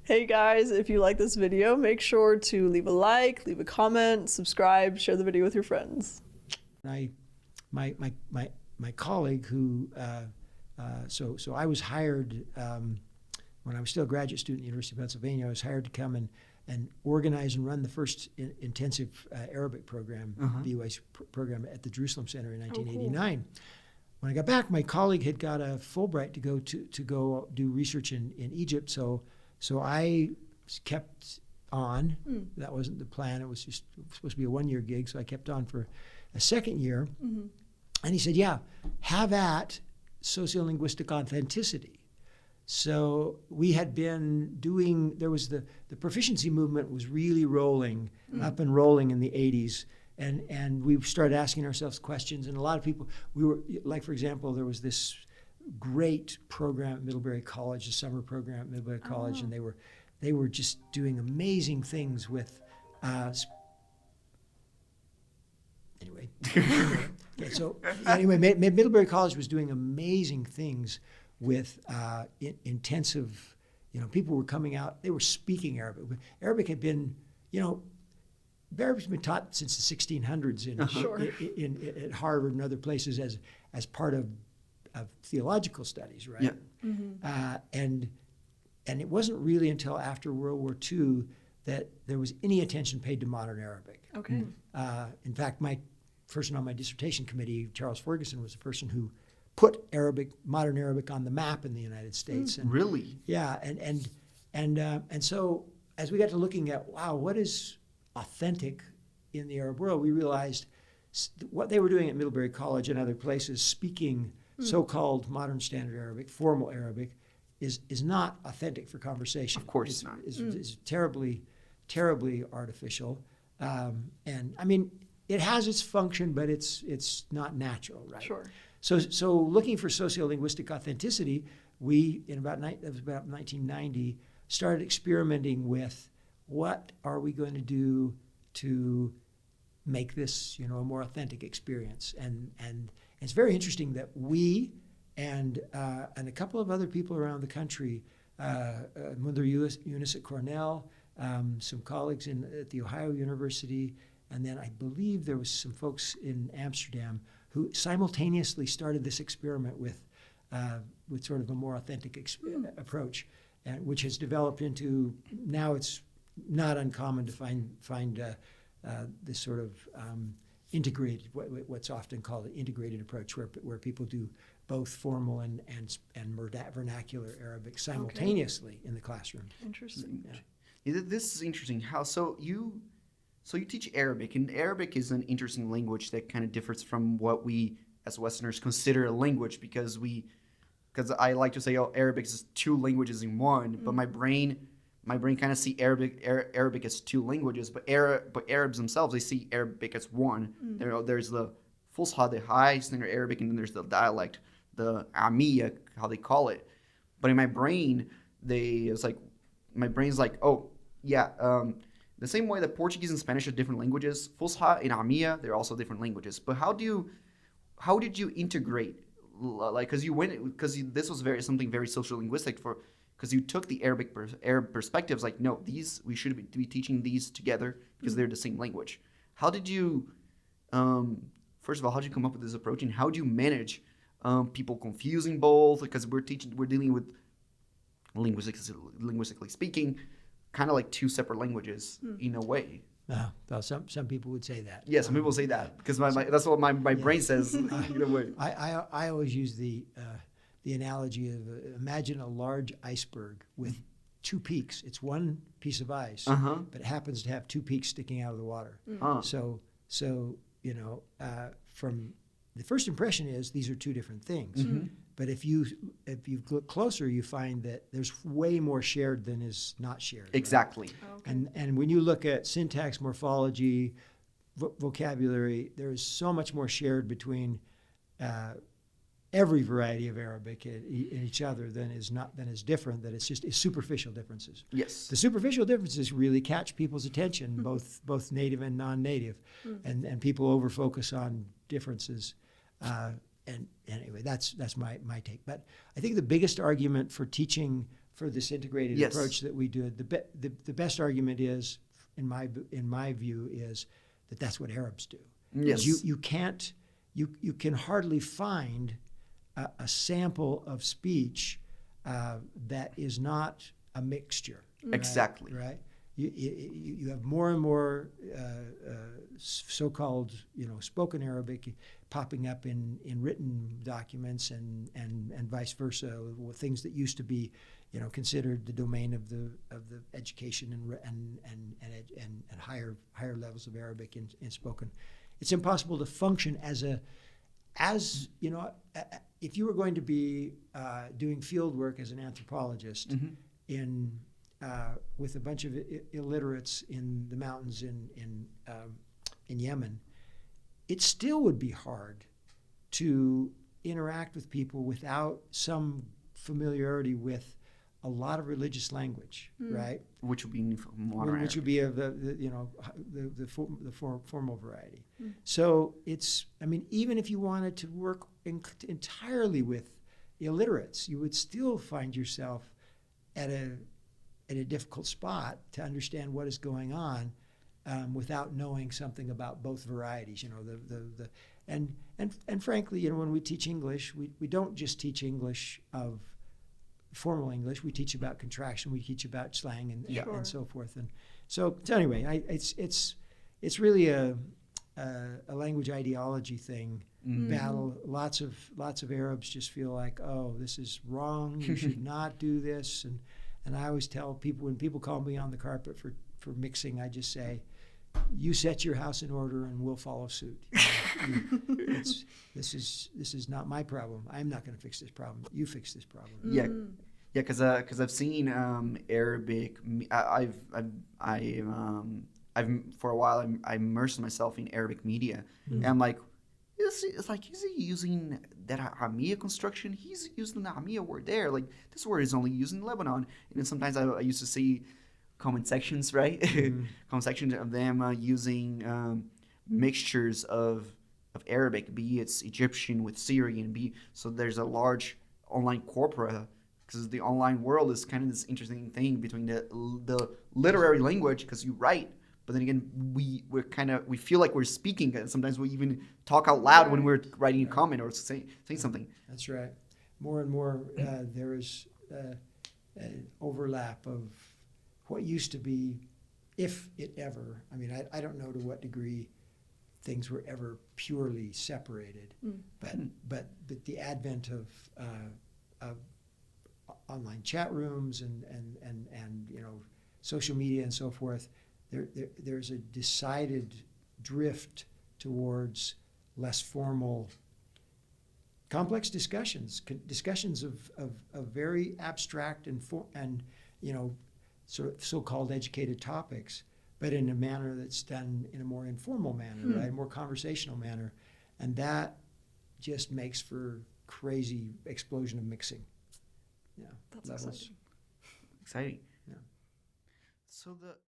Hey guys, if you like this video, make sure to leave a like, leave a comment, subscribe, share the video with your friends. My colleague who, so I was hired when I was still a graduate student at the University of Pennsylvania. I was hired to come and organize and run the first intensive Arabic program, BY's program at the Jerusalem Center in 1989. Cool. When I got back, my colleague had got a Fulbright to go do research in Egypt. So I kept on. That wasn't the plan. It was just supposed to be a one-year gig. So I kept on for a second year. And he said, yeah, have at sociolinguistic authenticity. So we had been doing, there was the proficiency movement was really rolling, up and rolling in the 80s. And we started asking ourselves questions. And a lot of people, we were, like, for example, there was this great program at Middlebury College, a summer program at Middlebury College, and they were just doing amazing things with, anyway. Okay, so anyway, Middlebury College was doing amazing things with intensive, people were coming out, they were speaking Arabic. Arabic had been, Arabic's been taught since the 1600s at Harvard and other places as part of theological studies, right? Yeah. And it wasn't really until after World War II that there was any attention paid to modern Arabic. Okay. In fact, my person on my dissertation committee, Charles Ferguson, was the person who put modern Arabic on the map in the United States. And, really? Yeah, and so as we got to looking at, wow, what is authentic in the Arab world, we realized what they were doing at Middlebury College and other places, speaking so-called modern standard Arabic, formal Arabic, is not authentic for conversation. Of course not. It's terribly, terribly artificial. And I mean, it has its function, but it's not natural, right? Sure. So looking for sociolinguistic authenticity, we, that was about 1990, started experimenting with what are we going to do to make this, a more authentic experience. And it's very interesting that we and a couple of other people around the country, Mother Eunice at Cornell, some colleagues at the Ohio University, and then I believe there was some folks in Amsterdam who simultaneously started this experiment with sort of a more authentic approach, which has developed into, now it's not uncommon to find this sort of integrated, what's often called an integrated approach, where people do both formal and vernacular Arabic simultaneously in the classroom. Interesting. Yeah. This is interesting. So you teach Arabic, and Arabic is an interesting language that kind of differs from what we as Westerners consider a language, because I like to say, Arabic is two languages in one, but my brain kind of see Arabic as two languages, but Arabs themselves, they see Arabic as one. There's the Fusha, the high standard Arabic, and then there's the dialect, the Amiya, how they call it. But in my brain, my brain's like, oh yeah, the same way that Portuguese and Spanish are different languages, Fusha and Amiya, they're also different languages. But how did you integrate? Like, because this was something very social linguistic because you took the Arab perspectives, like, no, we should be teaching these together because they're the same language. How did you, first of all, how did you come up with this approach, and how do you manage people confusing both? Because we're dealing with, linguistically speaking, kind of like two separate languages in a way. Well, some people would say that. Yeah, some people say that because that's what my brain says. In a way. I always use the analogy of imagine a large iceberg with two peaks. It's one piece of ice, but it happens to have two peaks sticking out of the water. So from the first impression is these are two different things. But if you look closer, you find that there's way more shared than is not shared. Exactly. Right? Oh, okay. And when you look at syntax, morphology, vocabulary, there is so much more shared between every variety of Arabic in each other than is different. That it's superficial differences. Yes. The superficial differences really catch people's attention, both native and non-native, and people over-focus on differences. And anyway, that's my take. But I think the biggest argument for teaching for this integrated Yes. approach that we do. The best argument is, in my view, is that that's what Arabs do. Yes. You can't you can hardly find a sample of speech that is not a mixture. Exactly. Right. You have more and more so-called spoken Arabic popping up in written documents and vice versa. Things that used to be considered the domain of the education and higher levels of Arabic in spoken. It's impossible to function as if you were going to be doing field work as an anthropologist in with a bunch of illiterates in the mountains in Yemen, it still would be hard to interact with people without some familiarity with a lot of religious language, right? Which would be modern Which would Arabic. be of the formal variety. So even if you wanted to work entirely with illiterates, you would still find yourself at a difficult spot to understand what is going on without knowing something about both varieties. And frankly, when we teach English, we don't just teach English of formal English. We teach about contraction. We teach about slang and so forth. And so anyway, it's really a language ideology thing. Battle. Lots of Arabs just feel like, oh, this is wrong. You should not do this. And I always tell people, when people call me on the carpet for mixing, I just say, you set your house in order and we'll follow suit. This is not my problem. I'm not going to fix this problem. You fix this problem. Yeah, because I've seen Arabic. I've for a while I immersed myself in Arabic media, and I'm like, it's like, is he using that Amia construction? He's using the Amia word there. Like, this word is only used in Lebanon. And then sometimes I used to see comment sections, right? Comment sections of them using mixtures of Arabic, be it's Egyptian with Syrian, so there's a large online corpora, because the online world is kind of this interesting thing between the literary language, because you write, but then again we feel like we're speaking, and sometimes we even talk out loud when we're writing a comment or saying something. That's right. More and more there is an overlap of what used to be, if it ever, I don't know to what degree things were ever purely separated, but the advent of online chat rooms and social media and so forth, there's a decided drift towards less formal, complex discussions of very abstract and sort of so-called educated topics, but in a manner that's done in a more informal manner, right? A more conversational manner. And that just makes for crazy explosion of mixing. That's levels. Exciting. Yeah. So the